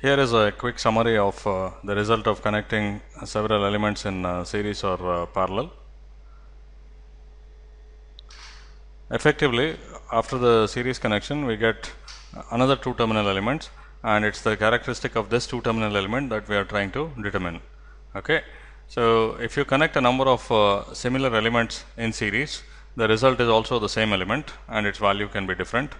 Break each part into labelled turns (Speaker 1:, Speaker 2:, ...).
Speaker 1: Here is a quick summary of the result of connecting several elements in series or parallel. Effectively, after the series connection, we get another two terminal elements, and it's the characteristic of this two terminal element that we are trying to determine. Okay. So, if you connect a number of similar elements in series, the result is also the same element and its value can be different.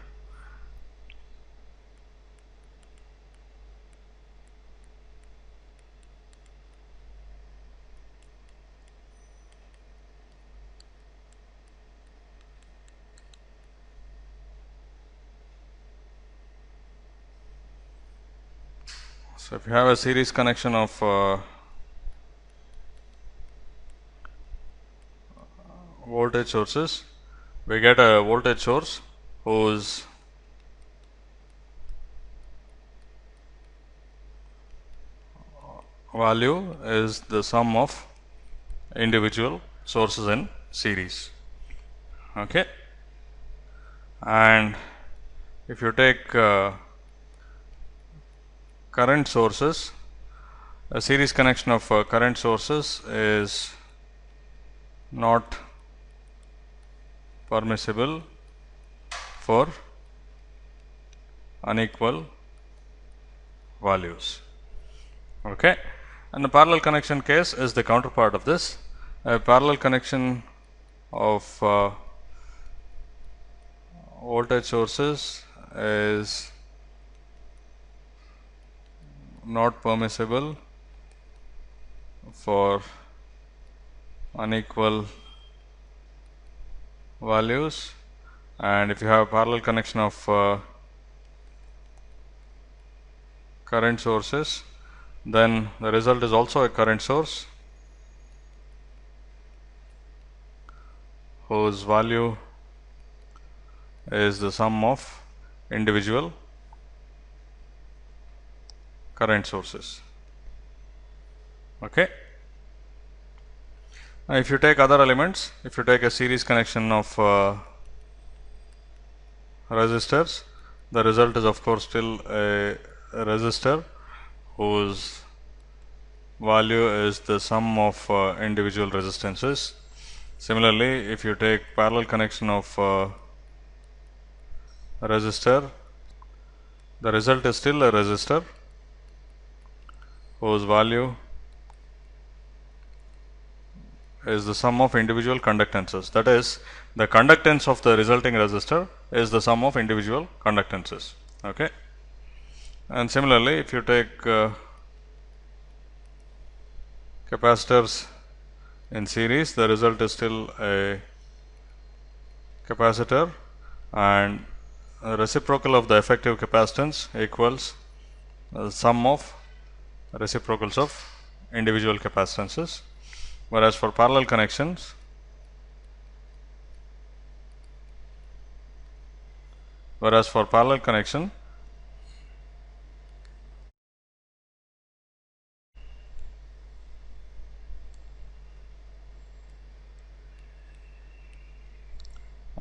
Speaker 1: So, if you have a series connection of voltage sources, we get a voltage source whose value is the sum of individual sources in series. Okay. And if you take current sources, a series connection of current sources is not permissible for unequal values. Okay. And the parallel connection case is the counterpart of this. A parallel connection of voltage sources is not permissible for unequal values, and if you have a parallel connection of current sources, then the result is also a current source whose value is the sum of individual current sources. Okay. Now, if you take other elements, if you take a series connection of resistors, the result is of course still a resistor whose value is the sum of individual resistances. Similarly, if you take parallel connection of resistor, the result is still a resistor whose value is the sum of individual conductances. That is, the conductance of the resulting resistor is the sum of individual conductances. Okay. And similarly, if you take capacitors in series, the result is still a capacitor, and a reciprocal of the effective capacitance equals the sum of reciprocals of individual capacitances. Whereas for parallel connections,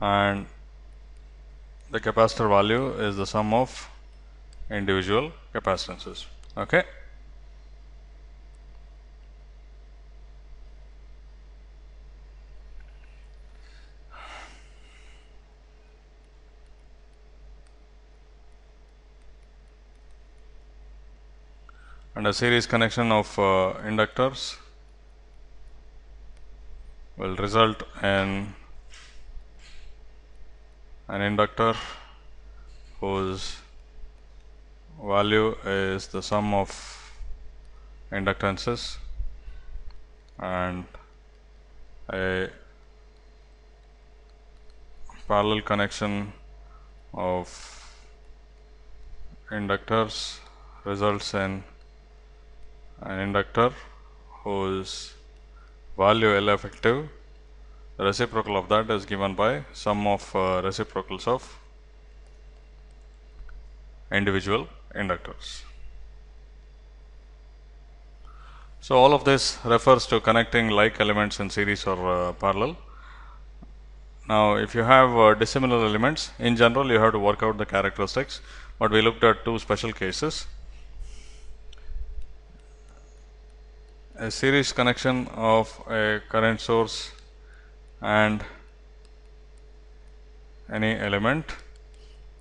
Speaker 1: and the capacitor value is the sum of individual capacitances. Okay. And a series connection of inductors will result in an inductor whose value is the sum of inductances, and a parallel connection of inductors results in an inductor whose value L effective, the reciprocal of that is given by sum of reciprocals of individual inductors. So, all of this refers to connecting like elements in series or parallel. Now, if you have dissimilar elements, in general you have to work out the characteristics, but we looked at two special cases. a series connection of a current source and any element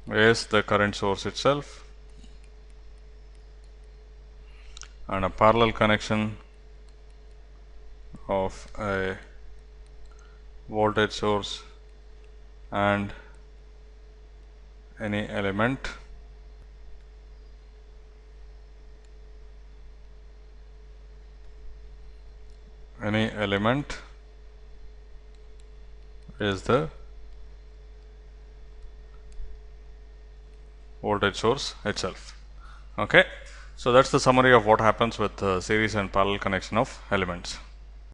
Speaker 1: is the current source itself, and a parallel connection of a voltage source and any element is the voltage source itself. Okay, so that's the summary of what happens with series and parallel connection of elements.